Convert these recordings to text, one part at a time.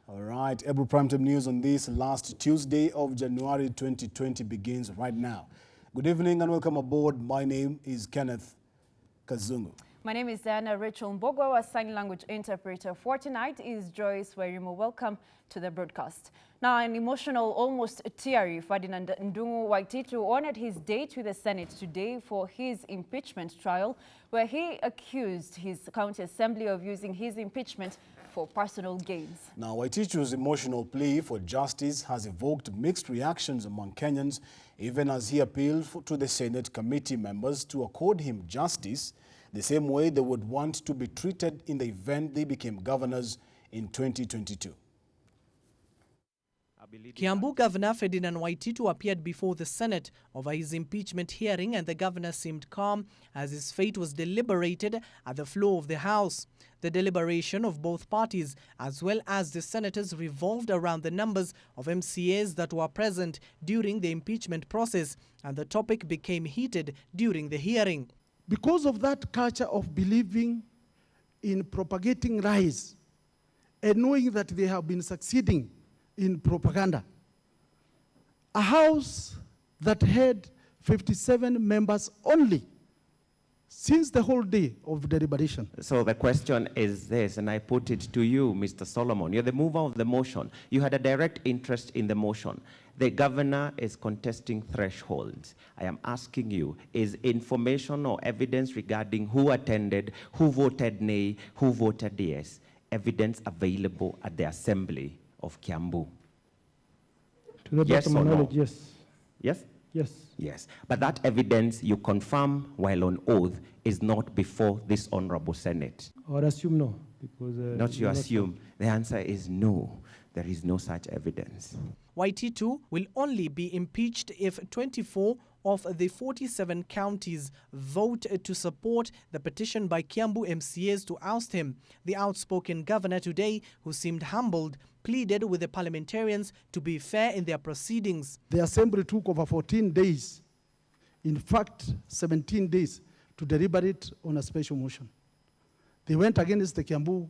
All right, every Primetime News on this last Tuesday of January 2020 begins right now. Good evening and welcome aboard. My name is Kenneth. Kazungu. My name is Diana Rachel Mbugua. Our sign language interpreter for tonight is Joyce Wairimu. Welcome to the broadcast. Now, an emotional, almost teary Ferdinand Waititu honored his date with the Senate today for his impeachment trial, where he accused his county assembly of using his impeachment for personal gains. Now, Waititu's emotional plea for justice has evoked mixed reactions among Kenyans, even as he appealed to the Senate committee members to accord him justice the same way they would want to be treated in the event they became governors in 2022. Kiambu Governor Ferdinand Waititu appeared before the Senate over his impeachment hearing, and the governor seemed calm as his fate was deliberated at the floor of the House. The deliberation of both parties, as well as the senators, revolved around the numbers of MCAs that were present during the impeachment process, and the topic became heated during the hearing. Because of that culture of believing in propagating lies and knowing that they have been succeeding in propaganda, a house that had 57 members only since the whole day of deliberation. So the question is this, and I put it to you, Mr. Solomon. You're the mover of the motion. You had a direct interest in the motion. The governor is contesting thresholds. I am asking you, is information or evidence regarding who attended, who voted nay, who voted yes, evidence available at the assembly of Kiambu? To the yes best of or my knowledge, no? yes. Yes? Yes. Yes. But that evidence you confirm while on oath is not before this honorable Senate. I would assume no. Because, not you assume. The answer is no. There is no such evidence. Waititu will only be impeached if 24 of the 47 counties vote to support the petition by Kiambu MCAs to oust him. The outspoken governor today, who seemed humbled, pleaded with the parliamentarians to be fair in their proceedings. The assembly took over 14 days, in fact 17 days, to deliberate on a special motion. They went against the Kiambu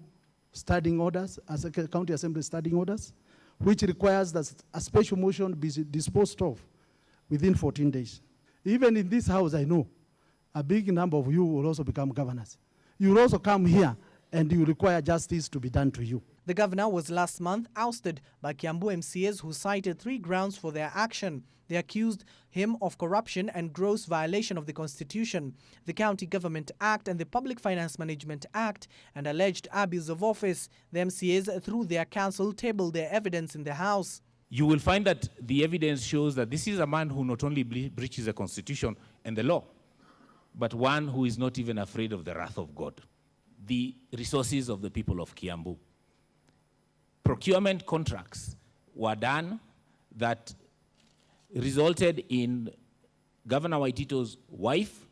standing orders, as a county assembly standing orders, which requires that a special motion be disposed of within 14 days. Even in this house, I know a big number of you will also become governors. You will also come here and you require justice to be done to you. The governor was last month ousted by Kiambu MCAs who cited 3 grounds for their action. They accused him of corruption and gross violation of the Constitution, the County Government Act and the Public Finance Management Act, and alleged abuse of office. The MCAs, through their counsel, tabled their evidence in the House. You will find that the evidence shows that this is a man who not only breaches the Constitution and the law, but one who is not even afraid of the wrath of God. The resources of the people of Kiambu. Procurement contracts were done that resulted in Governor Waititu's wife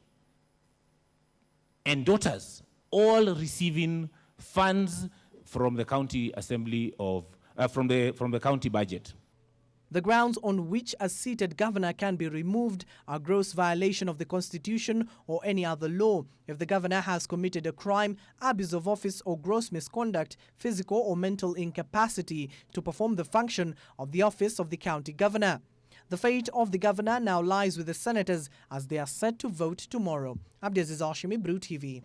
and daughters all receiving funds from the county assembly of from the county budget. The grounds on which a seated governor can be removed are gross violation of the Constitution or any other law. If the governor has committed a crime, abuse of office or gross misconduct, physical or mental incapacity to perform the function of the office of the county governor. The fate of the governor now lies with the senators as they are set to vote tomorrow. Abdiaziz Ashimi, Brew TV.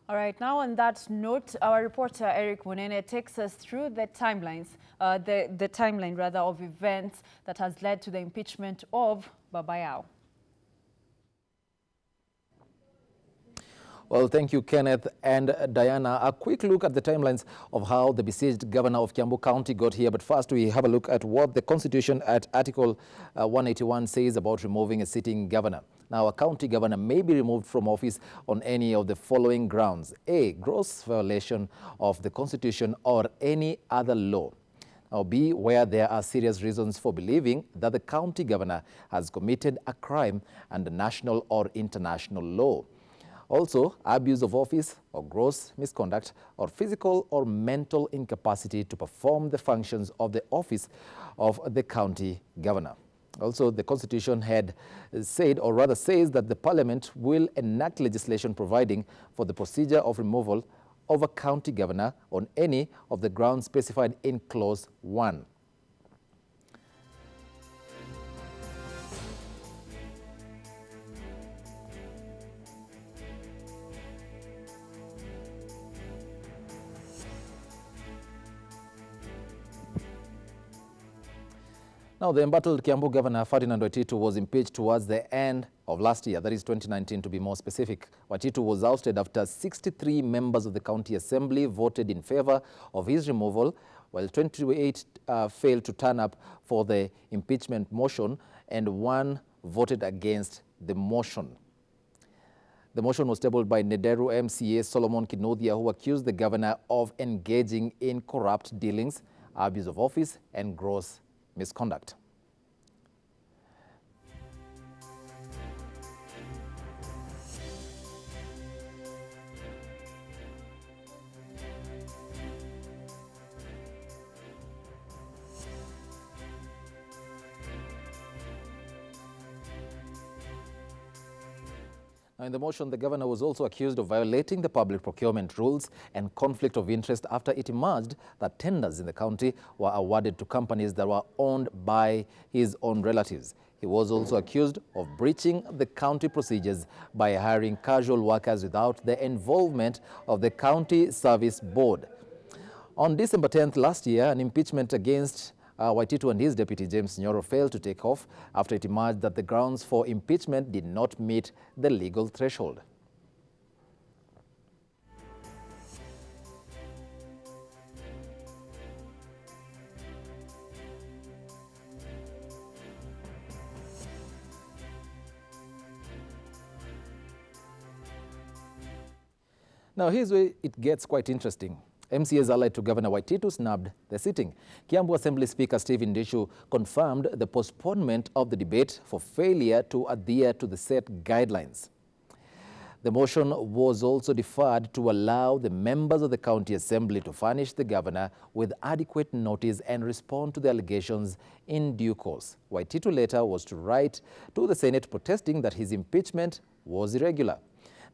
All right, now on that note, our reporter Eric Munene takes us through the timeline of events that has led to the impeachment of Baba Yao. Well, thank you, Kenneth and Diana. A quick look at the timelines of how the besieged governor of Kiambu County got here. But first, we have a look at what the Constitution at Article 181 says about removing a sitting governor. Now, a county governor may be removed from office on any of the following grounds. A, gross violation of the Constitution or any other law. Now, B, where there are serious reasons for believing that the county governor has committed a crime under national or international law. Also, abuse of office or gross misconduct or physical or mental incapacity to perform the functions of the office of the county governor. Also, the Constitution had said, or rather says, that the Parliament will enact legislation providing for the procedure of removal of a county governor on any of the grounds specified in Clause 1. Now, the embattled Kiambu Governor Ferdinand Waititu was impeached towards the end of last year, that is 2019 to be more specific. Waititu was ousted after 63 members of the County Assembly voted in favor of his removal, while 28 failed to turn up for the impeachment motion and 1 voted against the motion. The motion was tabled by Nederu MCA Solomon Kinothia, who accused the governor of engaging in corrupt dealings, abuse of office, and gross misconduct. Now, in the motion, the governor was also accused of violating the public procurement rules and conflict of interest after it emerged that tenders in the county were awarded to companies that were owned by his own relatives. He was also accused of breaching the county procedures by hiring casual workers without the involvement of the County Service Board. On December 10th last year, an impeachment against Waititu and his deputy James Nyoro failed to take off after it emerged that the grounds for impeachment did not meet the legal threshold. Now, here's where it gets quite interesting. MCAs allied to Governor Waititu snubbed the sitting. Kiambu Assembly Speaker Stephen Ndishu confirmed the postponement of the debate for failure to adhere to the set guidelines. The motion was also deferred to allow the members of the County Assembly to furnish the governor with adequate notice and respond to the allegations in due course. Waititu later was to write to the Senate protesting that his impeachment was irregular.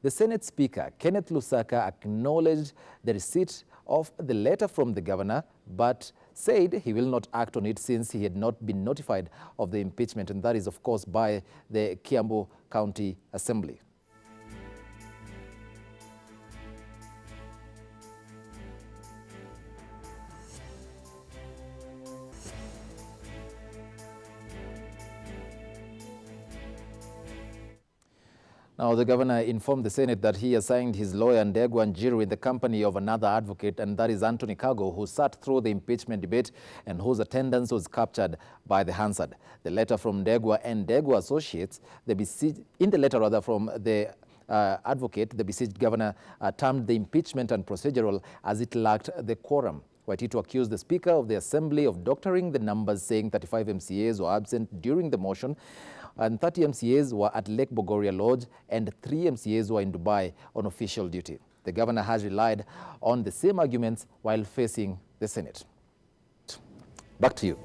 The Senate Speaker, Kenneth acknowledged the receipt of the letter from the governor, but said he will not act on it since he had not been notified of the impeachment, and that is, of course, by the Kiambu County Assembly. Now, the governor informed the Senate that he assigned his lawyer Ndegwa Njiru in the company of another advocate, and that is Anthony Kago, who sat through the impeachment debate and whose attendance was captured by the Hansard. The letter from Ndegwa and Ndegwa Associates, in the letter from the advocate, the besieged governor termed the impeachment and procedural as it lacked the quorum. Waititu accused the Speaker of the Assembly of doctoring the numbers, saying 35 MCAs were absent during the motion, and 30 MCAs were at Lake Bogoria Lodge, and 3 MCAs were in Dubai on official duty. The governor has relied on the same arguments while facing the Senate. Back to you.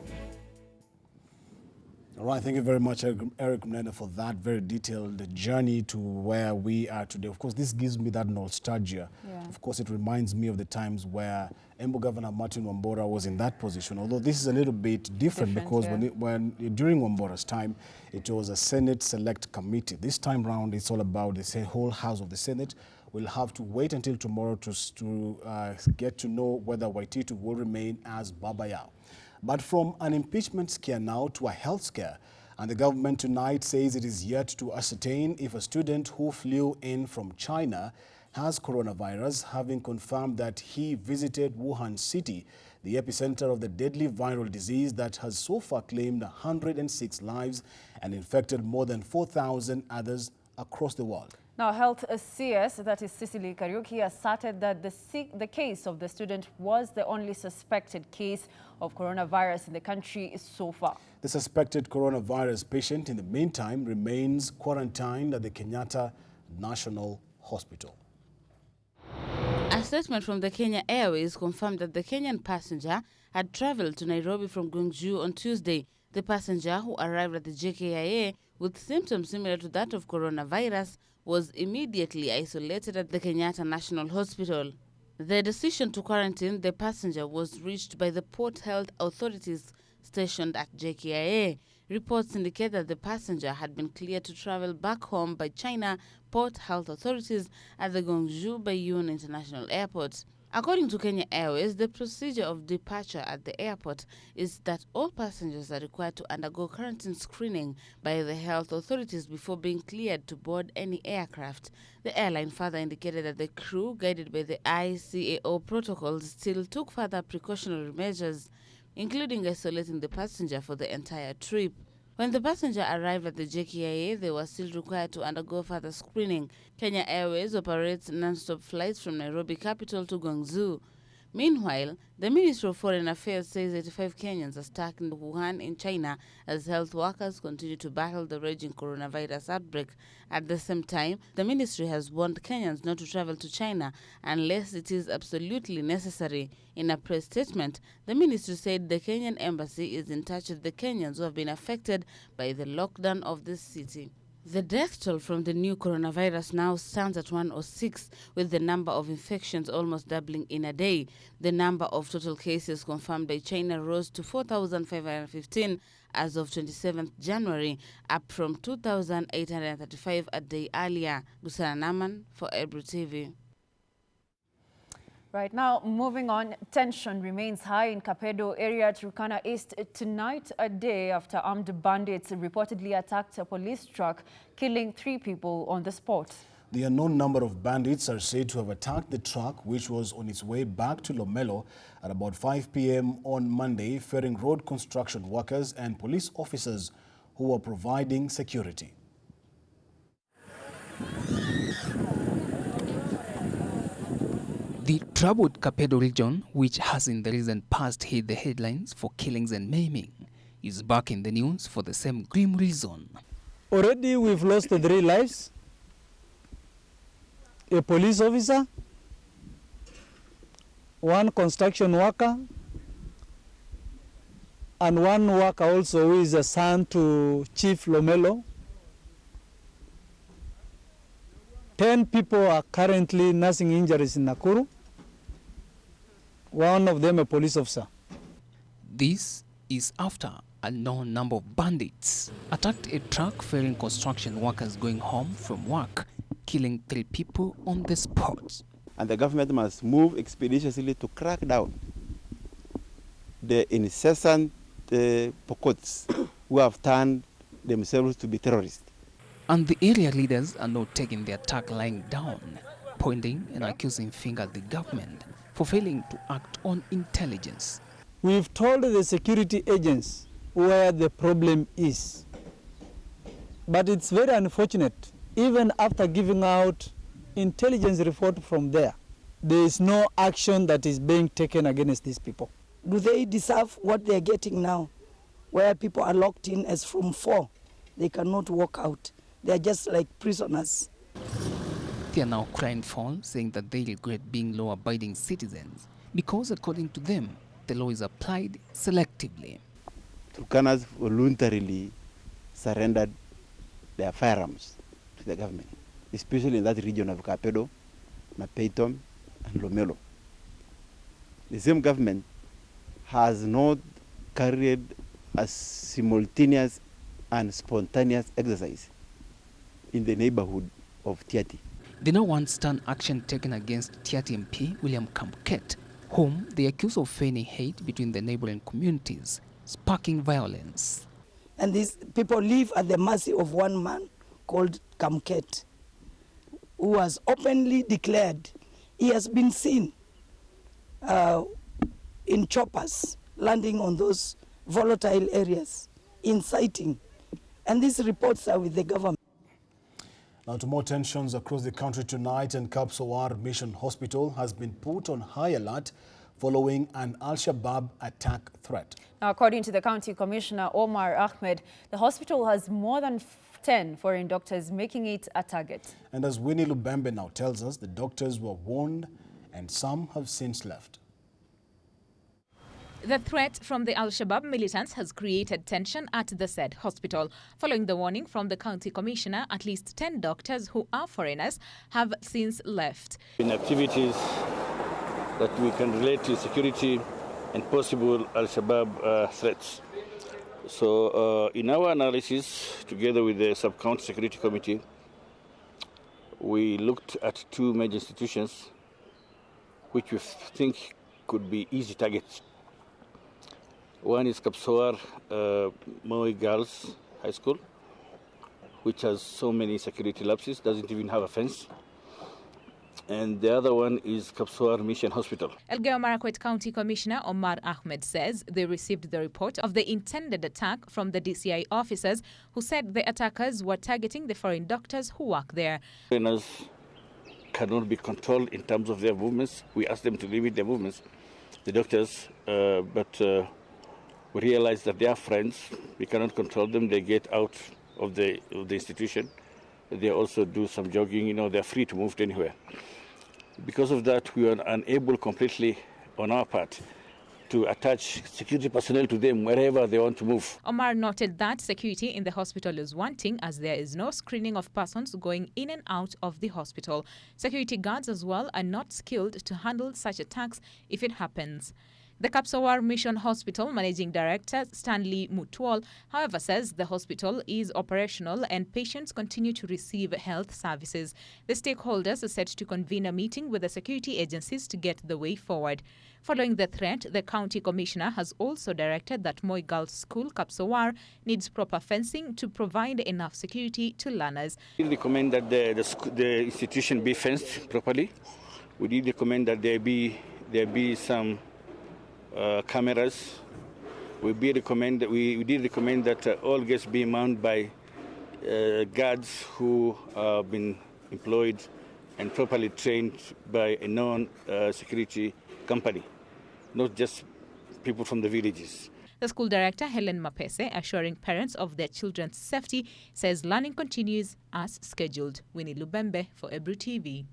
All right, thank you very much, Eric Mnene, for that very detailed journey to where we are today. Of course, this gives me that nostalgia. Yeah. Of course, it reminds me of the times where Embu Governor Martin Wambora was in that position, although this is a little bit different because during Wambora's time, it was a Senate Select Committee. This time round, it's all about the whole House of the Senate. We'll have to wait until tomorrow to get to know whether Waititu will remain as Baba Yao. But from an impeachment scare now to a health scare, and the government tonight says it is yet to ascertain if a student who flew in from China has coronavirus, having confirmed that he visited Wuhan City, the epicenter of the deadly viral disease that has so far claimed 106 lives and infected more than 4,000 others across the world. Now, Health CS, that is Cicely Kariuki, asserted that the case of the student was the only suspected case of coronavirus in the country so far. The suspected coronavirus patient, in the meantime, remains quarantined at the Kenyatta National Hospital. A statement from the Kenya Airways confirmed that the Kenyan passenger had traveled to Nairobi from Gwangju on Tuesday. The passenger, who arrived at the JKIA with symptoms similar to that of coronavirus, was immediately isolated at the Kenyatta National Hospital. The decision to quarantine the passenger was reached by the port health authorities stationed at JKIA. Reports indicate that the passenger had been cleared to travel back home by China port health authorities at the Gwangju Baiyun International Airport. According to Kenya Airways, the procedure of departure at the airport is that all passengers are required to undergo quarantine screening by the health authorities before being cleared to board any aircraft. The airline further indicated that the crew, guided by the ICAO protocols, still took further precautionary measures, including isolating the passenger for the entire trip. When the passenger arrived at the JKIA, they were still required to undergo further screening. Kenya Airways operates non-stop flights from Nairobi capital to Gwangju. Meanwhile, the Ministry of Foreign Affairs says 85 Kenyans are stuck in Wuhan in China as health workers continue to battle the raging coronavirus outbreak. At the same time, the ministry has warned Kenyans not to travel to China unless it is absolutely necessary. In a press statement, the ministry said the Kenyan embassy is in touch with the Kenyans who have been affected by the lockdown of this city. The death toll from the new coronavirus now stands at 106, with the number of infections almost doubling in a day. The number of total cases confirmed by China rose to 4,515 as of 27th January, up from 2,835 a day earlier. Gusana Naman for Ebru TV. Right now, moving on, tension remains high in Kapedo area, Turkana East tonight, a day after armed bandits reportedly attacked a police truck, killing 3 people on the spot. The unknown number of bandits are said to have attacked the truck, which was on its way back to Lomelo at about 5 p.m. on Monday, ferrying road construction workers and police officers who were providing security. The troubled Kapedo region, which has in the recent past hit the headlines for killings and maiming, is back in the news for the same grim reason. Already we've lost 3 lives, a police officer, 1 construction worker, and 1 worker also who is a son to Chief Lomelo. 10 people are currently nursing injuries in Nakuru. 1 of them a police officer. This is after a known number of bandits attacked a truck ferrying construction workers going home from work, killing 3 people on the spot. And the government must move expeditiously to crack down the incessant pockets who have turned themselves to be terrorists. And the area leaders are not taking the attack lying down, pointing an accusing finger at the government for failing to act on intelligence. We've told the security agents where the problem is. But it's very unfortunate, even after giving out intelligence report from there is no action that is being taken against these people. Do they deserve what they're getting now, where people are locked in as from 4? They cannot walk out. They're just like prisoners. They are now crying foul, saying that they regret being law-abiding citizens because, according to them, the law is applied selectively. Turkanas voluntarily surrendered their firearms to the government, especially in that region of Kapedo, Mapeitom, and Lomelo. The same government has not carried a simultaneous and spontaneous exercise in the neighborhood of Tiati. They now want stern action taken against Tiati MP William Kamket, whom they accuse of feigning hate between the neighboring communities, sparking violence. And these people live at the mercy of 1 man called Kamket, who has openly declared he has been seen in choppers landing on those volatile areas, inciting. And these reports are with the government. Now to more tensions across the country tonight, and Kapsawar Mission Hospital has been put on high alert following an Al-Shabaab attack threat. Now, according to the County Commissioner Omar Ahmed, the hospital has more than 10 foreign doctors, making it a target. And as Winnie Lubembe now tells us, the doctors were warned and some have since left. The threat from the Al-Shabaab militants has created tension at the said hospital. Following the warning from the county commissioner, at least 10 doctors who are foreigners have since left. In activities that we can relate to security and possible Al-Shabaab threats. So in our analysis, together with the Sub-County Security Committee, we looked at two major institutions which we think could be easy targets. One is Kapsawar Moi Girls High School, which has so many security lapses, doesn't even have a fence. And the other one is Kapsawar Mission Hospital. Elgeyo Marakwet County Commissioner Omar Ahmed says they received the report of the intended attack from the DCI officers who said the attackers were targeting the foreign doctors who work there. Foreigners cannot be controlled in terms of their movements. We asked them to limit their movements, the doctors, but we realized that they are friends. We cannot control them. They get out of the institution. They also do some jogging. They're free to move anywhere. Because of that, we are unable completely on our part to attach security personnel to them wherever they want to move. Omar noted that security in the hospital is wanting as there is no screening of persons going in and out of the hospital. Security guards as well are not skilled to handle such attacks if it happens. The Kapsawar Mission Hospital Managing Director Stanley Mutual, however, says the hospital is operational and patients continue to receive health services. The stakeholders are set to convene a meeting with the security agencies to get the way forward. Following the threat, the county commissioner has also directed that Moi Girls School, Kapsawar, needs proper fencing to provide enough security to learners. We recommend that the institution be fenced properly. We did recommend that there be some cameras. We did recommend that all guests be manned by guards who have been employed and properly trained by a known security company, not just people from the villages. The school director, Helen Mapese, assuring parents of their children's safety, says learning continues as scheduled. Winnie Lubembe for Ebru TV.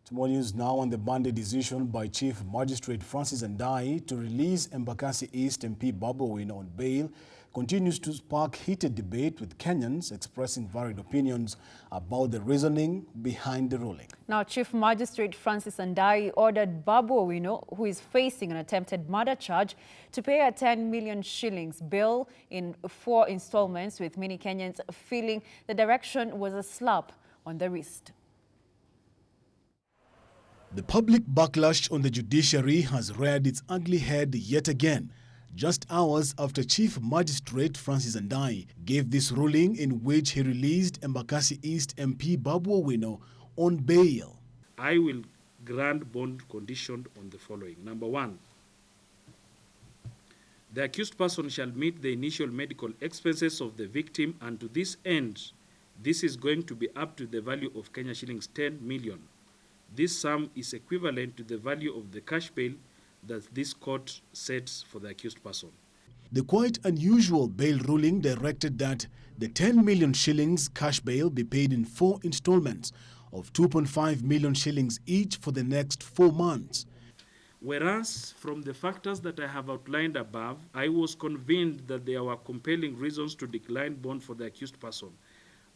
Tomorrow news now on the Monday decision by Chief Magistrate Francis Ndai to release Embakasi East MP Babu Owino on bail continues to spark heated debate, with Kenyans expressing varied opinions about the reasoning behind the ruling. Now, Chief Magistrate Francis Ndai ordered Babu Owino, who is facing an attempted murder charge, to pay a 10 million shillings bail in 4 installments, with many Kenyans feeling the direction was a slap on the wrist. The public backlash on the judiciary has reared its ugly head yet again, just hours after Chief Magistrate Francis Ndai gave this ruling in which he released Embakasi East MP Babu Owino on bail. I will grant bond conditioned on the following. Number 1, the accused person shall meet the initial medical expenses of the victim, and to this end, this is going to be up to the value of Kenya shillings 10 million. This sum is equivalent to the value of the cash bail that this court sets for the accused person. The quite unusual bail ruling directed that the 10 million shillings cash bail be paid in 4 installments of 2.5 million shillings each for the next 4 months. Whereas, from the factors that I have outlined above, I was convinced that there were compelling reasons to decline bond for the accused person.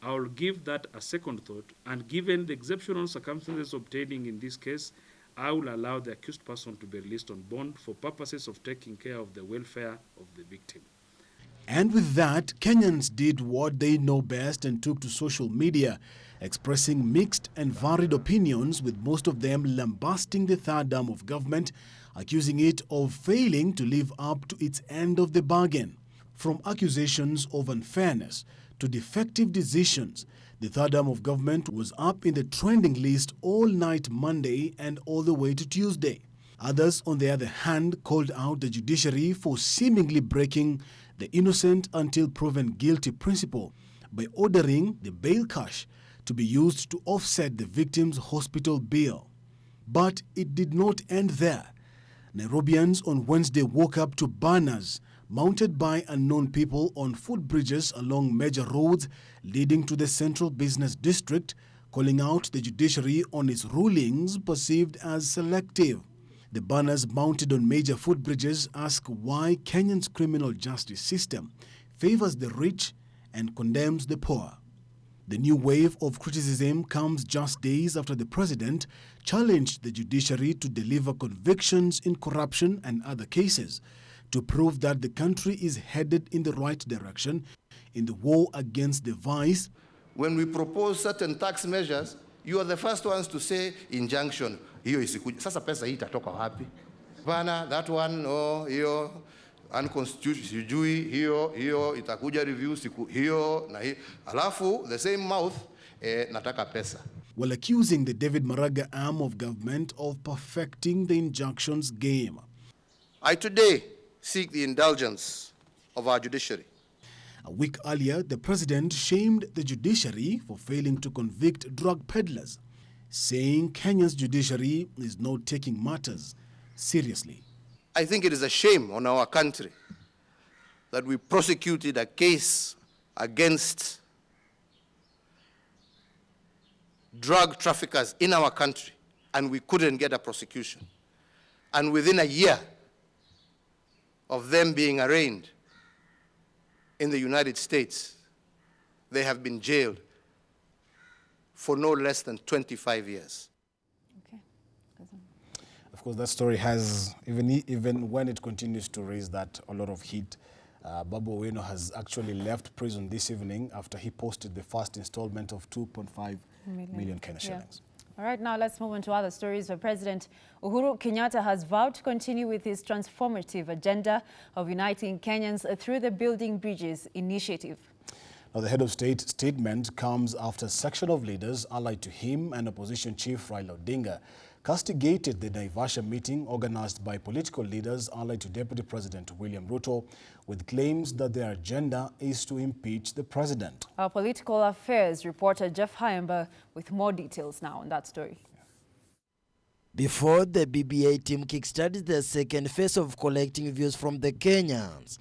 I will give that a second thought, and given the exceptional circumstances obtaining in this case, I will allow the accused person to be released on bond for purposes of taking care of the welfare of the victim. And with that, Kenyans did what they know best and took to social media, expressing mixed and varied opinions, with most of them lambasting the third arm of government, accusing it of failing to live up to its end of the bargain. From accusations of unfairness to defective decisions, the third arm of government was up in the trending list all night Monday and all the way to Tuesday. Others, on the other hand, called out the judiciary for seemingly breaking the innocent until proven guilty principle by ordering the bail cash to be used to offset the victim's hospital bill. But it did not end there. Nairobians on Wednesday woke up to banners mounted by unknown people on footbridges along major roads leading to the central business district, calling out the judiciary on its rulings perceived as selective. The banners mounted on major footbridges ask why Kenya's criminal justice system favors the rich and condemns the poor. The new wave of criticism comes just days after the president challenged the judiciary to deliver convictions in corruption and other cases to prove that the country is headed in the right direction in the war against the vice. When we propose certain tax measures, you are the first ones to say injunction. Hiyo isikuja. Sasa pesa hii itatoka wapi? Bana, that one, oh, hiyo unconstitutional, sijui, hiyo itakuja review siku hiyo na hiyo. Alafu, the same mouth, nataka pesa. While accusing the David Maraga arm of government of perfecting the injunctions game. I today seek the indulgence of our judiciary. A week earlier, the president shamed the judiciary for failing to convict drug peddlers, saying Kenya's judiciary is not taking matters seriously. I think it is a shame on our country that we prosecuted a case against drug traffickers in our country and we couldn't get a prosecution. And within a year of them being arraigned in the United States, they have been jailed for no less than 25 years. Okay. Of course, that story has, even when it continues to raise that a lot of heat, Babu Owino has actually left prison this evening after he posted the first installment of 2.5 million Kenya shillings. All right, now let's move on to other stories where President Uhuru Kenyatta has vowed to continue with his transformative agenda of uniting Kenyans through the Building Bridges initiative. Now, the head of state statement comes after a section of leaders allied to him and opposition chief Raila Odinga castigated the Naivasha meeting organized by political leaders allied to Deputy President William Ruto with claims that their agenda is to impeach the president. Our political affairs reporter Jeff Hyamba with more details now on that story. Before the BBI team kickstarted the second phase of collecting views from the Kenyans,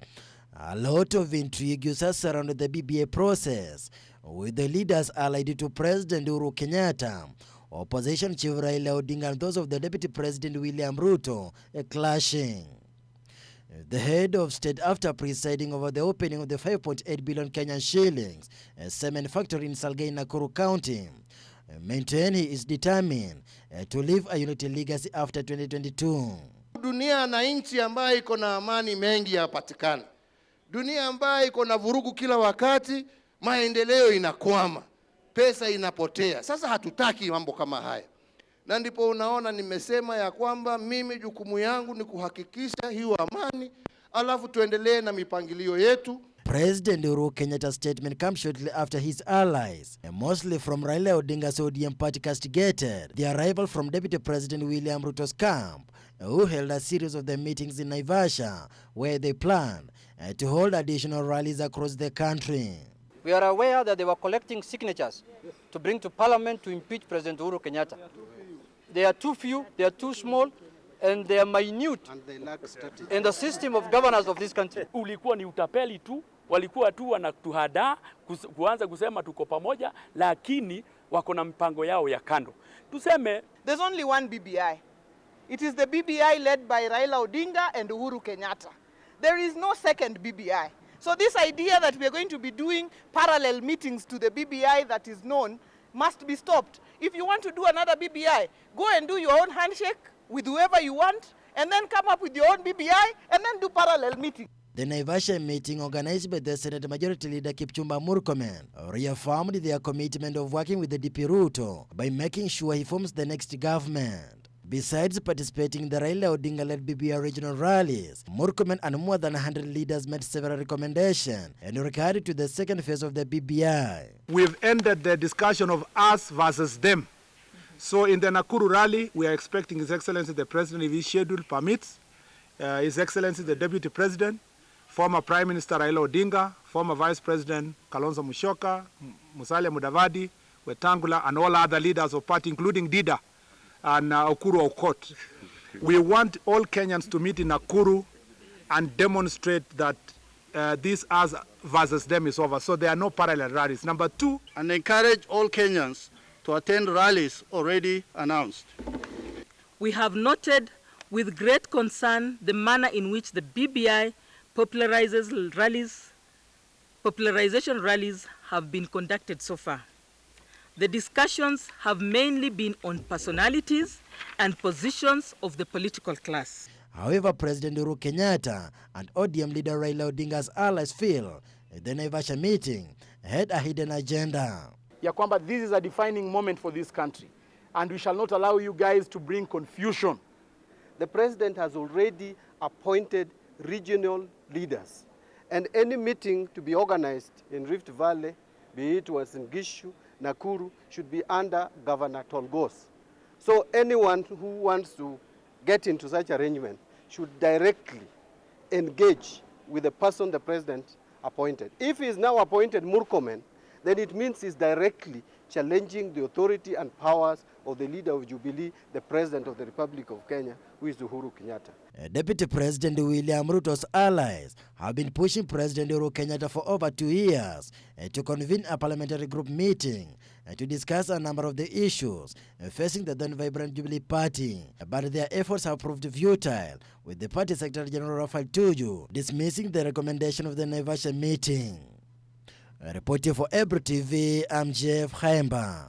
a lot of intrigue has surrounded the BBI process, with the leaders allied to President Uhuru Kenyatta, opposition chief Raila Odinga and those of the Deputy President William Ruto clashing. The head of state, after presiding over the opening of the 5.8 billion Kenyan shillings cement factory in Salgai, Nakuru County, maintained he is determined to leave a unity legacy after 2022. Dunia na nchi ambayo iko na amani mengi yapatikana. Dunia ambayo iko na vurugu kila wakati, maendeleo inakwama, pesa inapotea. Sasa hatutaki mambo kama haya. Na ndipo unaona nimesema ya kwamba mimi jukumu yangu ni kuhakikisha hiyo amani, alafu tuendelee na mipangilio yetu. President Uhuru Kenyatta's statement comes shortly after his allies, mostly from Raila Odinga's ODM party, castigated the arrival from Deputy President William Ruto's camp, who held a series of the meetings in Naivasha, where they planned to hold additional rallies across the country. We are aware that they were collecting signatures to bring to Parliament to impeach President Uhuru Kenyatta. They are too few, they are too small, and they are minute in the system of governance of this country. Ulikuwa ni utapeli tu, walikuwa tu wanatuhadaa kuanza kusema tuko pamoja, lakini wako na mpango yao ya kando. Tuseme there's only one BBI. It is the BBI led by Raila Odinga and Uhuru Kenyatta. There is no second BBI. So this idea that we are going to be doing parallel meetings to the BBI that is known must be stopped. If you want to do another BBI, go and do your own handshake with whoever you want, and then come up with your own BBI, and then do parallel meetings. The Naivasha meeting, organized by the Senate Majority Leader Kipchumba Murkomen, reaffirmed their commitment of working with the DP Ruto by making sure he forms the next government. Besides participating in the Raila Odinga-led BBI regional rallies, Murkomen and more than 100 leaders made several recommendations and regarded to the second phase of the BBI. We've ended the discussion of us versus them. So in the Nakuru rally, we are expecting His Excellency the President, if his schedule permits, His Excellency the Deputy President, former Prime Minister Raila Odinga, former Vice President Kalonzo Musyoka, Musalia Mudavadi, Wetangula, and all other leaders of party, including Dida and Okuru Okot. We want all Kenyans to meet in Nakuru and demonstrate that this us versus them is over. So there are no parallel rallies. Number two, and encourage all Kenyans to attend rallies already announced. We have noted with great concern the manner in which the BBI popularization rallies have been conducted so far. The discussions have mainly been on personalities and positions of the political class. However, President Uhuru Kenyatta and ODM leader Raila Odinga's allies feel the Naivasha meeting had a hidden agenda. Ya kwamba this is a defining moment for this country and we shall not allow you guys to bring confusion. The president has already appointed regional leaders, and any meeting to be organized in Rift Valley, be it Uasin Gishu, Nakuru, should be under Governor Tolgos. So anyone who wants to get into such arrangement should directly engage with the person the president appointed. If he is now appointed Murkomen, then it means he's directly challenging the authority and powers of the leader of Jubilee, the President of the Republic of Kenya, who is Uhuru Kenyatta. Deputy President William Ruto's allies have been pushing President Uhuru Kenyatta for over 2 years to convene a parliamentary group meeting to discuss a number of the issues facing the then vibrant Jubilee Party. But their efforts have proved futile, with the party Secretary General Raphael Tuju dismissing the recommendation of the Naivasha meeting. Reporting for Ebro TV, I'm Jeff Haimba.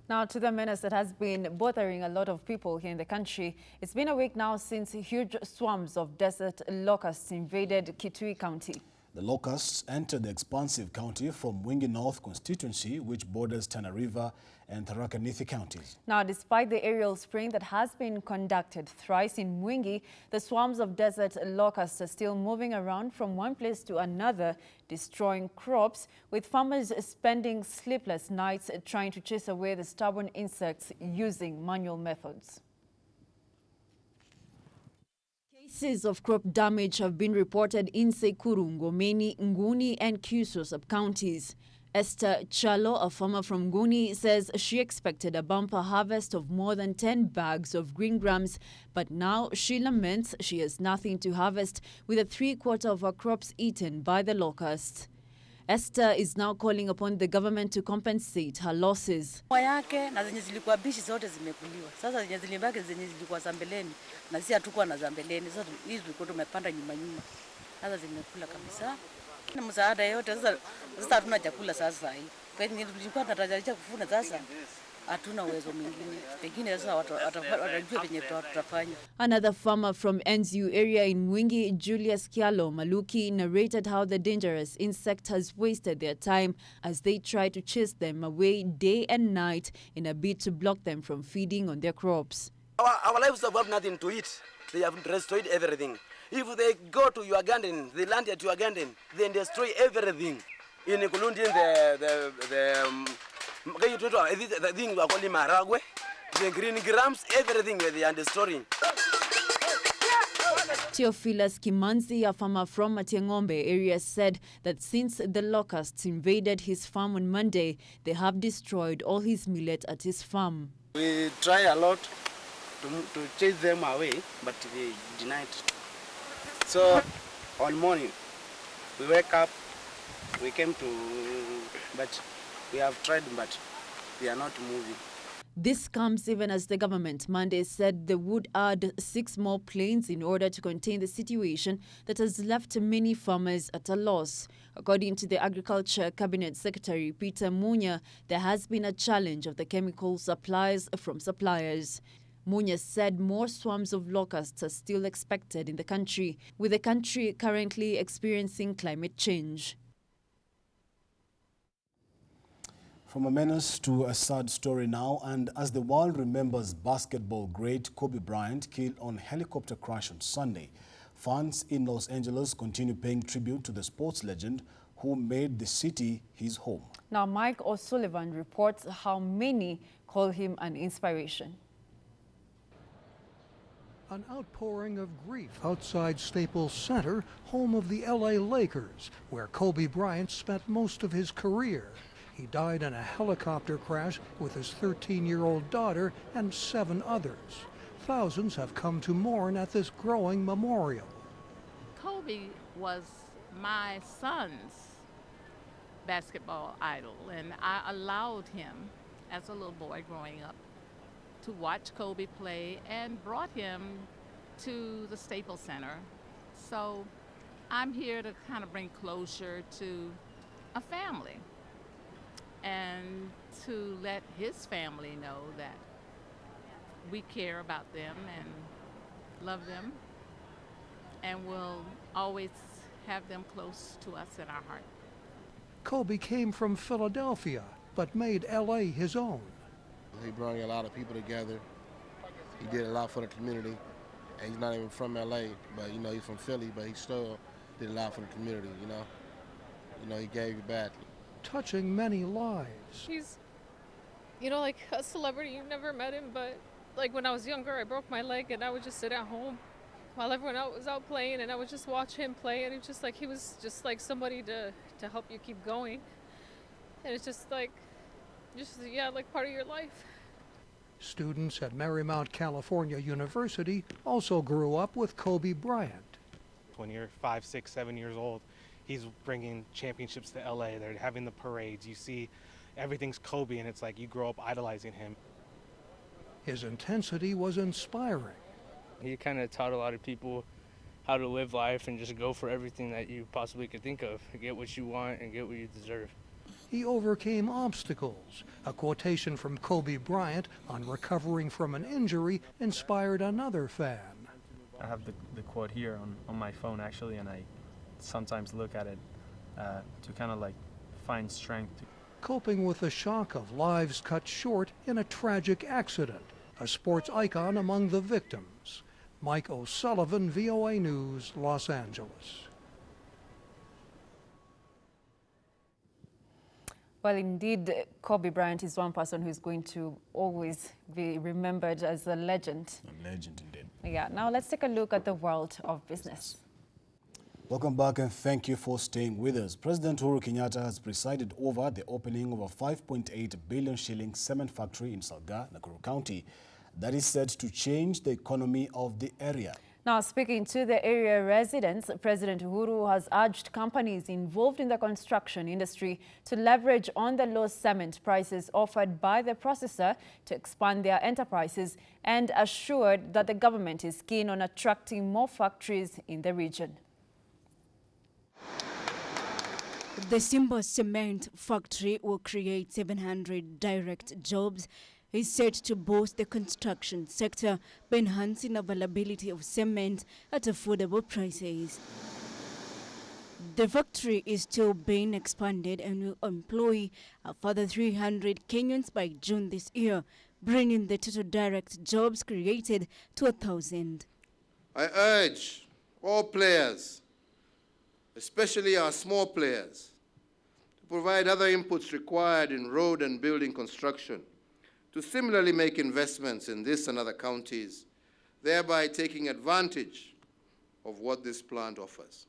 Now to the menace that has been bothering a lot of people here in the country. It's been a week now since huge swarms of desert locusts invaded Kitui County. The locusts entered the expansive county from Mwingi North constituency, which borders Tana River and Tharaka Nithi counties. Now, despite the aerial spraying that has been conducted thrice in Mwingi, the swarms of desert locusts are still moving around from one place to another, destroying crops, with farmers spending sleepless nights trying to chase away the stubborn insects using manual methods. Cases of crop damage have been reported in Sekuru, Ngomeni, Nguni and Kyushu sub-counties. Esther Chalo, a farmer from Nguni, says she expected a bumper harvest of more than 10 bags of green grams, but now she laments she has nothing to harvest, with 3/4 of her crops eaten by the locusts. Esther is now calling upon the government to compensate her losses. Yake na zenye zilikuwa bishi zote zimekuliwa. Sasa zenye zilibaki zenye zilikuwa za mbeleni na sisi hatukuwa na za mbeleni. Sasa hizi tulikuwa tumepanda nyuma. Sasa zimekula kabisa. Na msaada yote sasa hatuna chakula sasa hii. Kwa hiyo tulikuwa tunatarajia kuvuna sasa. Hatuna uwezo mwingine. Pengine sasa watajua penye tutafanya. Another farmer from NZU area in Mwingi, Julius Kialo Maluki, narrated how the dangerous insect has wasted their time as they try to chase them away day and night in a bid to block them from feeding on their crops. Our livestock have nothing to eat. They have destroyed everything. If they go to your garden, they land at your garden, they destroy everything. Including the thing we are calling maragwe, the green grams, everything they are destroying. Theophilus Kimanzi, a farmer from Matiangombe area, said that since the locusts invaded his farm on Monday, they have destroyed all his millet at his farm. We try a lot to chase them away, but they denied. So on morning, we wake up, we came to, but we have tried, but we are not moving. This comes even as the government Monday said they would add 6 more planes in order to contain the situation that has left many farmers at a loss. According to the Agriculture Cabinet Secretary Peter Munya, there has been a challenge of the chemical supplies from suppliers. Munya said more swarms of locusts are still expected in the country, with the country currently experiencing climate change. From a menace to a sad story now, and as the world remembers basketball great Kobe Bryant killed on helicopter crash on Sunday, fans in Los Angeles continue paying tribute to the sports legend who made the city his home. Now, Mike O'Sullivan reports how many call him an inspiration. An outpouring of grief outside Staples Center, home of the LA Lakers, where Kobe Bryant spent most of his career. He died in a helicopter crash with his 13-year-old daughter and 7 others. Thousands have come to mourn at this growing memorial. Kobe was my son's basketball idol, and I allowed him, as a little boy growing up, to watch Kobe play and brought him to the Staples Center. So I'm here to kind of bring closure to a family. and to let his family know that we care about them and love them, and will always have them close to us in our heart. Kobe came from Philadelphia, but made LA his own. He brought a lot of people together. He did a lot for the community. And he's not even from LA, but you know, he's from Philly, but he still did a lot for the community, you know. You know, he gave back. Touching many lives. He's, you know, like a celebrity. You've never met him, but like when I was younger, I broke my leg and I would just sit at home while everyone else was out playing, and I would just watch him play, and it's just like he was just like somebody to help you keep going. And it's just like, like part of your life. Students at Marymount California University also grew up with Kobe Bryant. When you're 5, 6, 7 years old, he's bringing championships to LA. They're having the parades. You see everything's Kobe, and it's like you grow up idolizing him. His intensity was inspiring. He kind of taught a lot of people how to live life and just go for everything that you possibly could think of. Get what you want and get what you deserve. He overcame obstacles. A quotation from Kobe Bryant on recovering from an injury inspired another fan. I have the quote here on my phone, actually, and I sometimes look at it to kind of like find strength. Coping with the shock of lives cut short in a tragic accident, a sports icon among the victims. Mike O'Sullivan, VOA News, Los Angeles. Well, indeed, Kobe Bryant is one person who's going to always be remembered as a legend. A legend indeed. Yeah, now let's take a look at the world of business. Welcome back and thank you for staying with us. President Uhuru Kenyatta has presided over the opening of a 5.8 billion shilling cement factory in Salga, Nakuru County, that is set to change the economy of the area. Now, speaking to the area residents, President Uhuru has urged companies involved in the construction industry to leverage on the low cement prices offered by the processor to expand their enterprises, and assured that the government is keen on attracting more factories in the region. The Simba Cement Factory will create 700 direct jobs. Is set to boost the construction sector by enhancing availability of cement at affordable prices. The factory is still being expanded and will employ a further 300 Kenyans by June this year, bringing the total direct jobs created to 1,000. I urge all players, especially our small players, to provide other inputs required in road and building construction, to similarly make investments in this and other counties, thereby taking advantage of what this plant offers.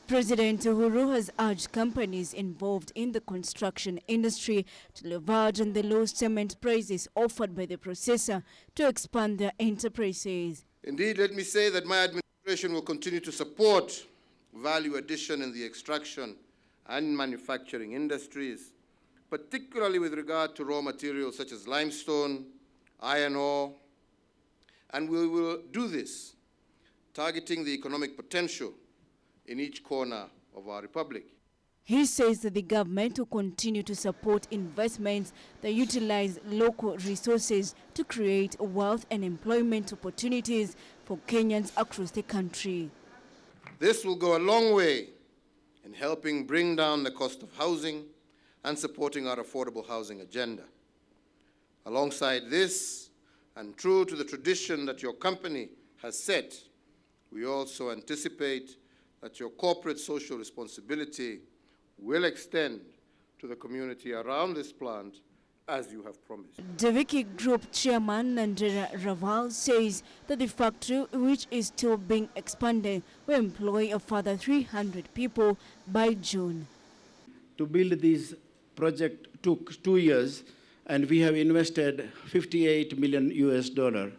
President Uhuru has urged companies involved in the construction industry to leverage on the low cement prices offered by the processor to expand their enterprises. Indeed, let me say that my administration will continue to support value addition in the extraction and manufacturing industries, particularly with regard to raw materials such as limestone, iron ore, and we will do this, targeting the economic potential in each corner of our republic. He says that the government will continue to support investments that utilize local resources to create wealth and employment opportunities for Kenyans across the country. This will go a long way in helping bring down the cost of housing and supporting our affordable housing agenda. Alongside this, and true to the tradition that your company has set, we also anticipate that your corporate social responsibility will extend to the community around this plant, as you have promised. Deviki Group Chairman Nandira Raval says that the factory, which is still being expanded, will employ a further 300 people by June. To build this project took 2 years, and we have invested $58 million,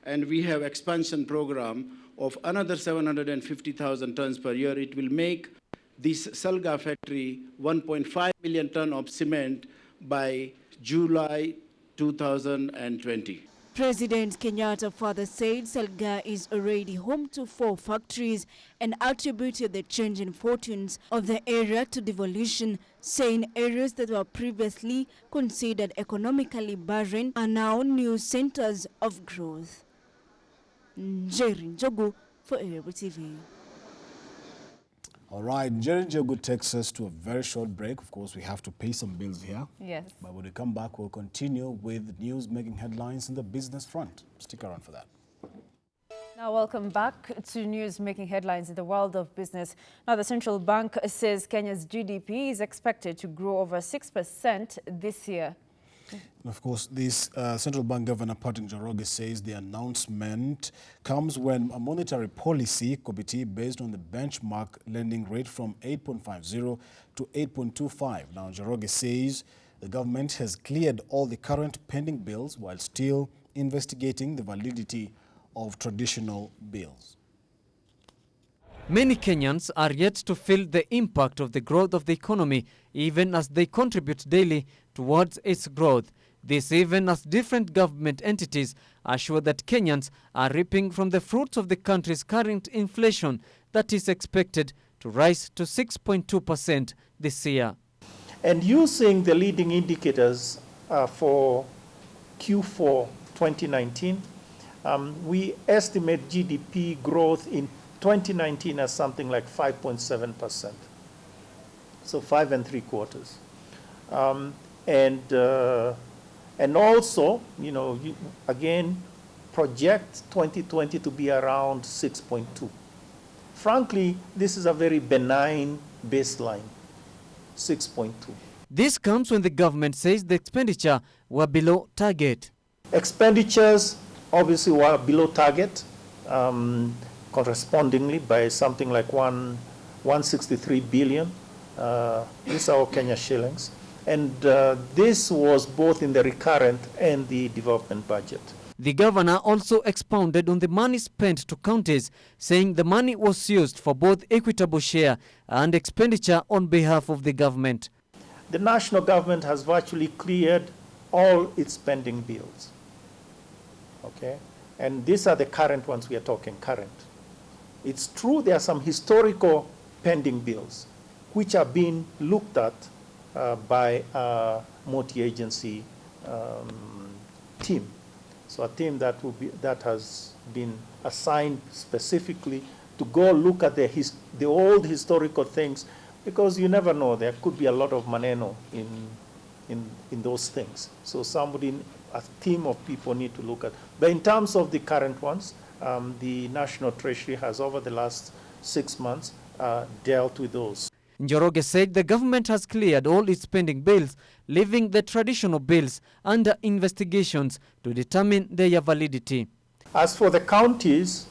and we have expansion program of another 750,000 tons per year. It will make this Salga factory 1.5 million ton of cement by July 2020. President Kenyatta further said Salga is already home to 4 factories and attributed the change in fortunes of the area to devolution, saying areas that were previously considered economically barren are now new centers of growth. Njeri Njogu for Nairobi TV. All right, Njeri Njogu takes us to a very short break. Of course, we have to pay some bills here. Yes. But when we come back, we'll continue with news making headlines in the business front. Stick around for that. Now, welcome back to news making headlines in the world of business. Now, the central bank says Kenya's GDP is expected to grow over 6% this year. And of course, this central bank governor, Patrick Njoroge, says the announcement comes when a monetary policy committee based on the benchmark lending rate from 8.50 to 8.25. Now, Njoroge says the government has cleared all the current pending bills while still investigating the validity of traditional bills. Many Kenyans are yet to feel the impact of the growth of the economy, even as they contribute daily towards its growth. This even as different government entities assure that Kenyans are reaping from the fruits of the country's current inflation that is expected to rise to 6.2% this year. And using the leading indicators for Q4 2019, we estimate GDP growth in 2019 as something like 5.7%. So 5 3/4. And also, you know, again, project 2020 to be around 6.2. Frankly, this is a very benign baseline, 6.2. This comes when the government says the expenditure were below target. Expenditures obviously were below target, correspondingly by something like 163 billion. These are all Kenya shillings. And this was both in the recurrent and the development budget. The governor also expounded on the money spent to counties, saying the money was used for both equitable share and expenditure on behalf of the government. The national government has virtually cleared all its pending bills. Okay? And these are the current ones we are talking current. It's true there are some historical pending bills which are being looked at by a multi-agency team. So a team that has been assigned specifically to go look at the old historical things, because you never know, there could be a lot of maneno in those things. So a team of people need to look at. But in terms of the current ones, the National Treasury has over the last 6 months dealt with those. Njoroge said the government has cleared all its pending bills, leaving the traditional bills under investigations to determine their validity. As for the counties,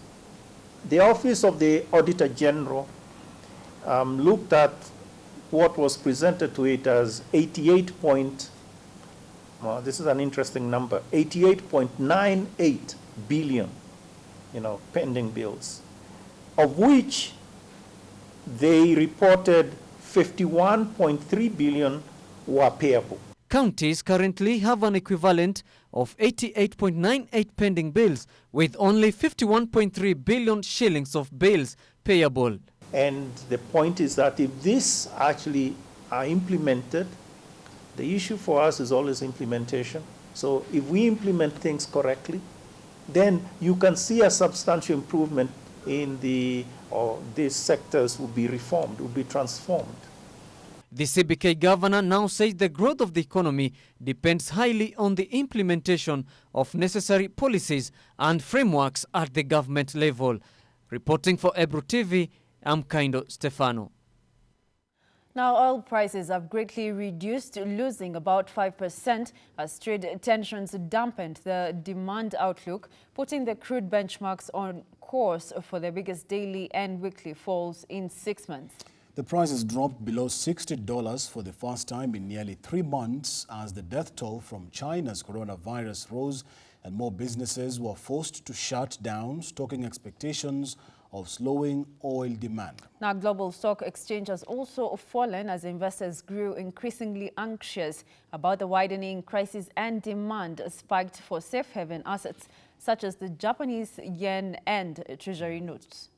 the Office of the Auditor General looked at what was presented to it as 88 this is an interesting number, 88.98 billion, pending bills, of which they reported 51.3 billion were payable. Counties currently have an equivalent of 88.98 pending bills, with only 51.3 billion shillings of bills payable. And the point is that if these actually are implemented, the issue for us is always implementation. So if we implement things correctly, then you can see a substantial improvement in these sectors will be reformed, will be transformed. The CBK governor now says the growth of the economy depends highly on the implementation of necessary policies and frameworks at the government level. Reporting for Ebru TV, I'm Kaindo Stefano. Now, oil prices have greatly reduced, losing about 5% as trade tensions dampened the demand outlook, putting the crude benchmarks on course for the biggest daily and weekly falls in 6 months. The prices dropped below $60 for the first time in nearly 3 months as the death toll from China's coronavirus rose and more businesses were forced to shut down, stoking expectations of slowing oil demand. Now, global stock exchange has also fallen as investors grew increasingly anxious about the widening crisis, and demand spiked for safe haven assets such as the Japanese yen and treasury notes.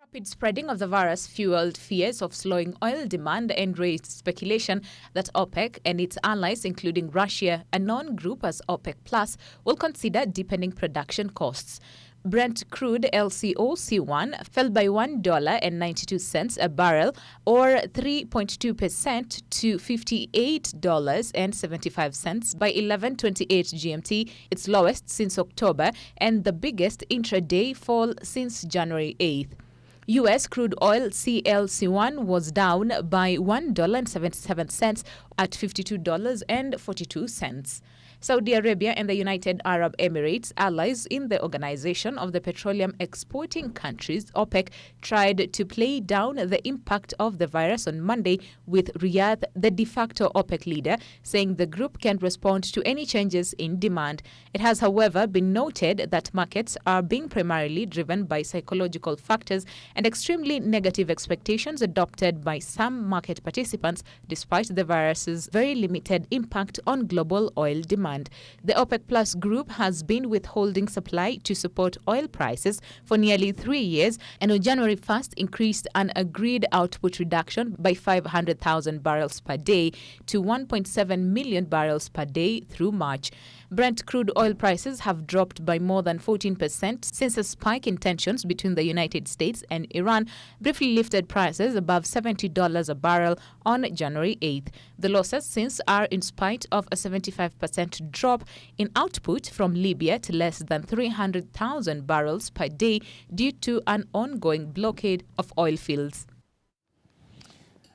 Rapid spreading of the virus fueled fears of slowing oil demand and raised speculation that OPEC and its allies, including Russia, a non-group as OPEC Plus, will consider deepening production costs. Brent crude LCOC1 fell by $1.92 a barrel, or 3.2% to $58.75 by 11:28 GMT, its lowest since October and the biggest intraday fall since January 8th. U.S. crude oil CLC1 was down by $1.77 at $52.42. Saudi Arabia and the United Arab Emirates, allies in the Organization of the Petroleum Exporting Countries, OPEC, tried to play down the impact of the virus on Monday, with Riyadh, the de facto OPEC leader, saying the group can respond to any changes in demand. It has, however, been noted that markets are being primarily driven by psychological factors and extremely negative expectations adopted by some market participants, despite the virus's very limited impact on global oil demand. The OPEC Plus group has been withholding supply to support oil prices for nearly 3 years, and on January 1st increased an agreed output reduction by 500,000 barrels per day to 1.7 million barrels per day through March. Brent crude oil prices have dropped by more than 14% since a spike in tensions between the United States and Iran briefly lifted prices above $70 a barrel on January 8th. The losses since are in spite of a 75% drop in output from Libya to less than 300,000 barrels per day due to an ongoing blockade of oil fields.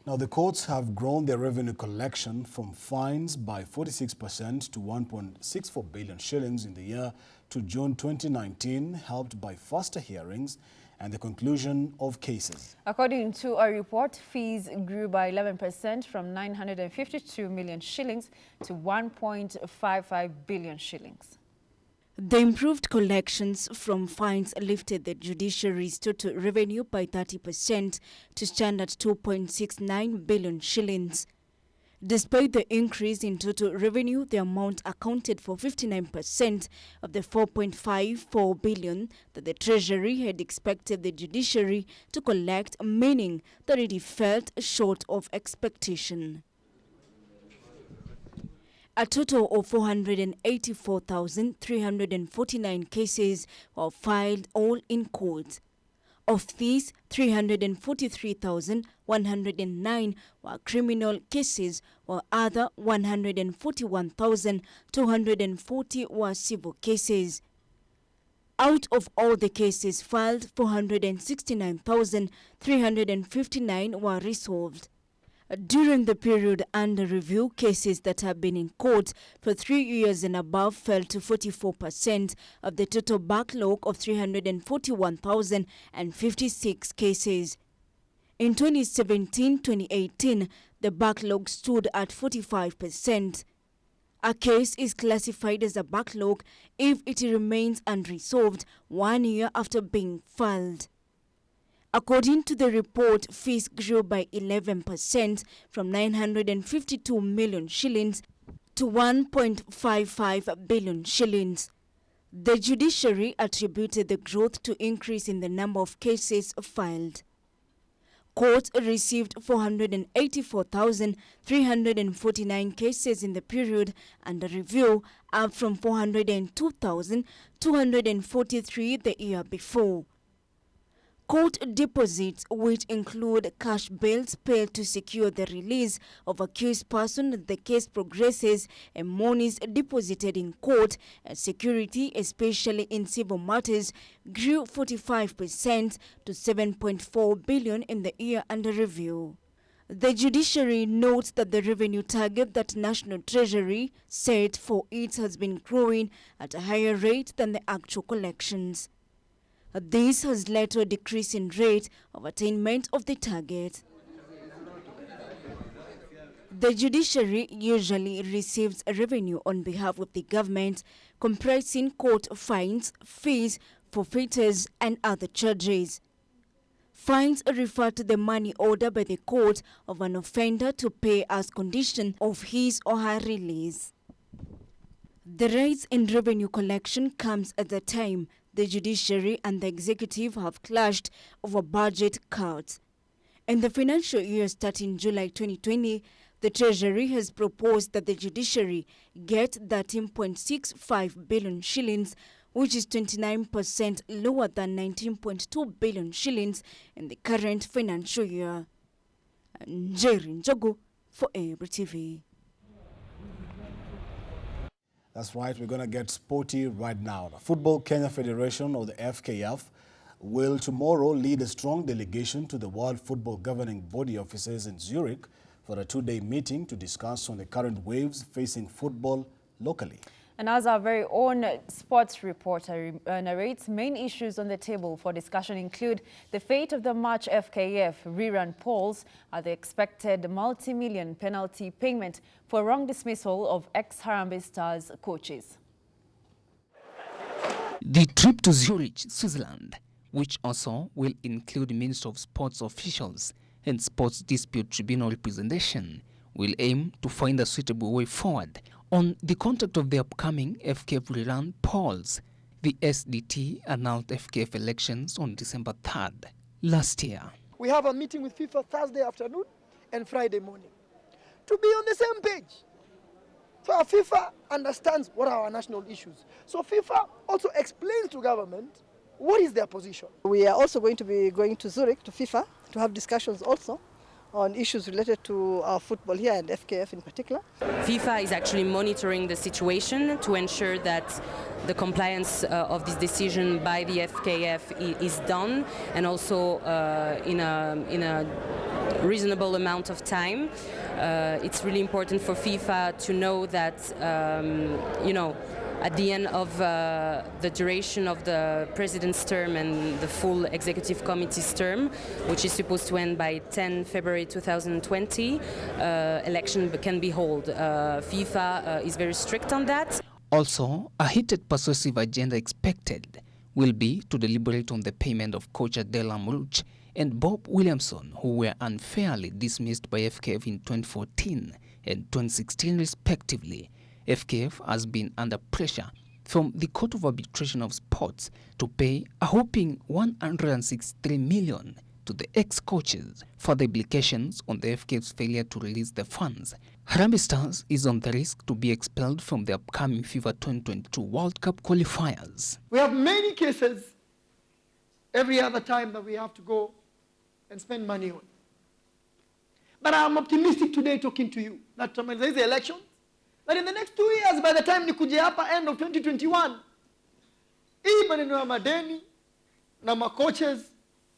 Now, the courts have grown their revenue collection from fines by 46% to 1.64 billion shillings in the year to June 2019, helped by faster hearings and the conclusion of cases. According to a report, fees grew by 11% from 952 million shillings to 1.55 billion shillings. The improved collections from fines lifted the judiciary's total revenue by 30% to stand at 2.69 billion shillings. Despite the increase in total revenue, the amount accounted for 59% of the 4.54 billion that the Treasury had expected the judiciary to collect, meaning that it fell short of expectation. A total of 484,349 cases were filed, all in court. Of these, 343,109 were criminal cases, while other 141,240 were civil cases. Out of all the cases filed, 469,359 were resolved. During the period under review, cases that have been in court for 3 years and above fell to 44% of the total backlog of 341,056 cases. In 2017-2018, the backlog stood at 45%. A case is classified as a backlog if it remains unresolved 1 year after being filed. According to the report, fees grew by 11% from 952 million shillings to 1.55 billion shillings. The judiciary attributed the growth to increase in the number of cases filed. Courts received 484,349 cases in the period under review, up from 402,243 the year before. Court deposits, which include cash bills paid to secure the release of accused person as the case progresses, and monies deposited in court as security, especially in civil matters, grew 45% to 7.4 billion in the year under review. The judiciary notes that the revenue target that National Treasury set for it has been growing at a higher rate than the actual collections. This has led to a decrease in rate of attainment of the target. The judiciary usually receives revenue on behalf of the government, comprising court fines, fees, forfeitures and other charges. Fines refer to the money ordered by the court of an offender to pay as condition of his or her release. The rise in revenue collection comes at the time the judiciary and the executive have clashed over budget cuts. In the financial year starting July 2020, the Treasury has proposed that the judiciary get 13.65 billion shillings, which is 29% lower than 19.2 billion shillings in the current financial year. Njeri Njogu for Every TV. That's right, we're going to get sporty right now. The Football Kenya Federation, or the FKF, will tomorrow lead a strong delegation to the World Football Governing Body offices in Zurich for a two-day meeting to discuss on the current waves facing football locally. And as our very own sports reporter narrates, main issues on the table for discussion include the fate of the March FKF rerun polls, the expected multi-million penalty payment for wrong dismissal of ex-Harambee Stars coaches. The trip to Zurich, Switzerland, which also will include Minister of Sports officials and Sports Dispute Tribunal representation, will aim to find a suitable way forward on the conduct of the upcoming FKF rerun polls. The SDT announced FKF elections on December 3rd last year. We have a meeting with FIFA Thursday afternoon and Friday morning to be on the same page. So FIFA understands what are our national issues. So FIFA also explains to government what is their position. We are also going to be going to Zurich, to FIFA, to have discussions also on issues related to our football here and FKF in particular. FIFA is actually monitoring the situation to ensure that the compliance of this decision by the FKF is done, and also in a reasonable amount of time. It's really important for FIFA to know that, at the end of the duration of the president's term and the full executive committee's term, which is supposed to end by 10 February 2020, election can be held. FIFA is very strict on that. Also, a heated persuasive agenda expected will be to deliberate on the payment of coach Adela Mruch and Bob Williamson, who were unfairly dismissed by FKF in 2014 and 2016 respectively. FKF has been under pressure from the Court of Arbitration of Sports to pay a whopping $163 million to the ex-coaches for the implications on the FKF's failure to release the funds. Harambee Stars is on the risk to be expelled from the upcoming FIFA 2022 World Cup qualifiers. We have many cases every other time that we have to go and spend money on. But I'm optimistic today talking to you that there is the election, that in the next 2 years, by the time nikuje hapa end of 2021, hii maneno ya madeni na makoches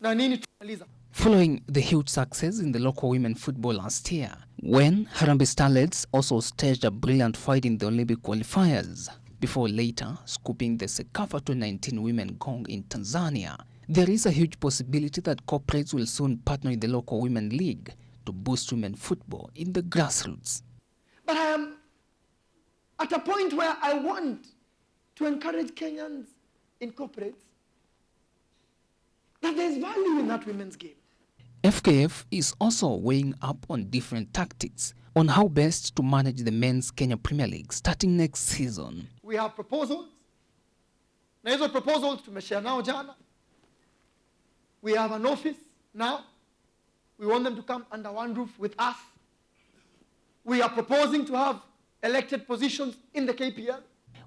na nini tumaliza. Following the huge success in the local women football last year, when Harambee Starlets also staged a brilliant fight in the Olympic qualifiers, before later scooping the Sekafa 2019 women gong in Tanzania, there is a huge possibility that corporates will soon partner with the local women league to boost women football in the grassroots. But I am at a point where I want to encourage Kenyans in corporates that there is value in that women's game. FKF is also weighing up on different tactics on how best to manage the men's Kenya Premier League starting next season. We have proposals. Na hizo proposals tumeshare nao jana. We have an office now. We want them to come under one roof with us. We are proposing to have elected positions in the KPL.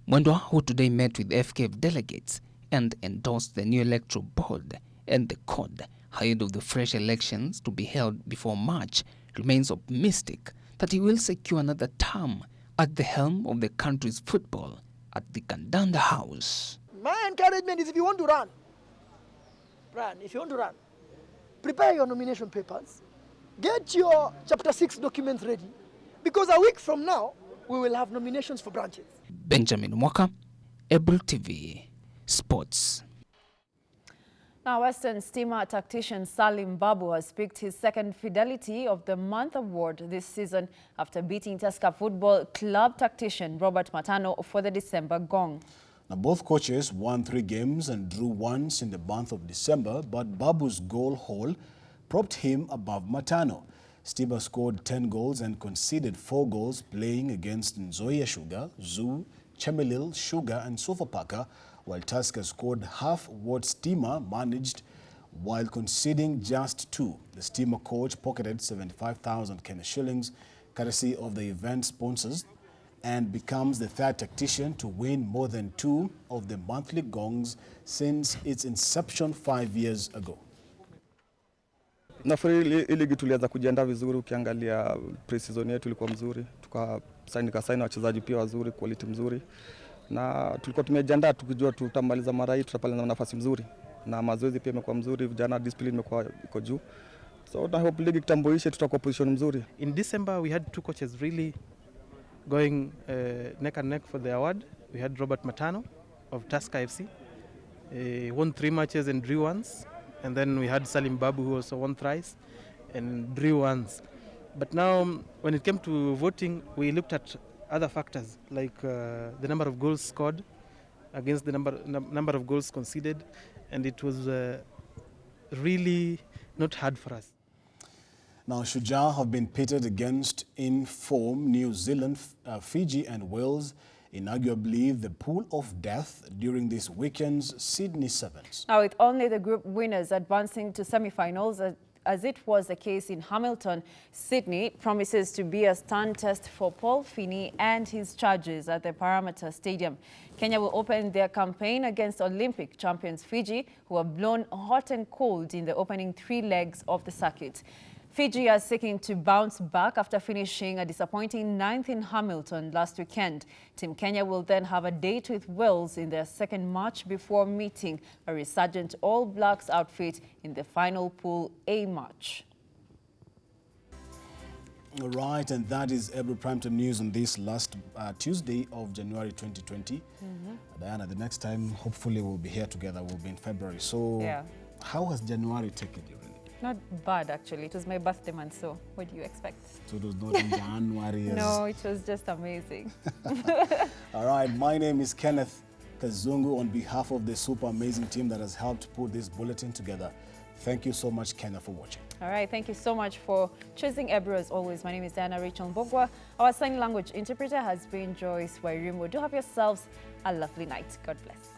Mwendwa, who today met with FKF delegates and endorsed the new electoral board and the code ahead of the fresh elections to be held before March, remains optimistic that he will secure another term at the helm of the country's football at the Kandanda House. My encouragement is if you want to run, if you want to run, prepare your nomination papers, get your Chapter 6 documents ready, because a week from now, we will have nominations for branches. Benjamin Mwaka, Able TV, Sports. Now, Western steamer tactician Salim Babu has picked his second Fidelity of the Month award this season after beating Tusker Football Club tactician Robert Matano for the December gong. Now, both coaches won 3 games and drew once in the month of December, but Babu's goal haul propped him above Matano. Stima scored 10 goals and conceded 4 goals playing against Nzoia Sugar, Zoo, Chemelil, Sugar and Sofapaka, while Tusker scored half what Stima managed while conceding just 2. The Stima coach pocketed 75,000 Kenya shillings, courtesy of the event sponsors, and becomes the 3rd tactician to win more than 2 of the monthly gongs since its inception 5 years ago. Nafikiri hii ligi tulianza kujiandaa vizuri, ukiangalia pre-season yetu ilikuwa mzuri, tukasaini wachezaji pia wazuri, quality mzuri, na tulikuwa tumejiandaa tukijua tutamaliza mara hii tutapata nafasi mzuri, na mazoezi pia imekuwa mzuri, vijana discipline imekuwa iko juu, so I hope ligi kitamboishe tutakuwa position mzuri. In December we had 2 coaches really going neck and neck for the award. We had Robert Matano of Tusker FC, won 3 matches and drew once. And then we had Salim Babu, who also won thrice and drew once. But now, when it came to voting, we looked at other factors, like the number of goals scored against the number of goals conceded, and it was really not hard for us. Now, Shujaa have been pitted against in form New Zealand, Fiji and Wales in arguably the pool of death during this weekend's Sydney Sevens. Now, with only the group winners advancing to semi-finals, as it was the case in Hamilton, Sydney promises to be a stern test for Paul Finney and his charges at the Parramatta Stadium. Kenya will open their campaign against Olympic champions Fiji, who are blown hot and cold in the opening 3 legs of the circuit. Fiji are seeking to bounce back after finishing a disappointing 9th in Hamilton last weekend. Team Kenya will then have a date with Wales in their 2nd match before meeting a resurgent All Blacks outfit in the final Pool A match. All right, and that is every Primetime news on this last Tuesday of January 2020. Diana, the next time, hopefully we'll be here together. We'll be in February. So Yeah. how has January taken you? Not bad, actually. It was my birthday month, so what do you expect? So it was not in January. No, it was just amazing. All right, my name is Kenneth Kazungu on behalf of the super amazing team that has helped put this bulletin together. Thank you so much, Kenneth, for watching. All right, thank you so much for choosing Ebro as always. My name is Diana Rachel Mbugua. Our sign language interpreter has been Joyce Wairimu. Do have yourselves a lovely night. God bless.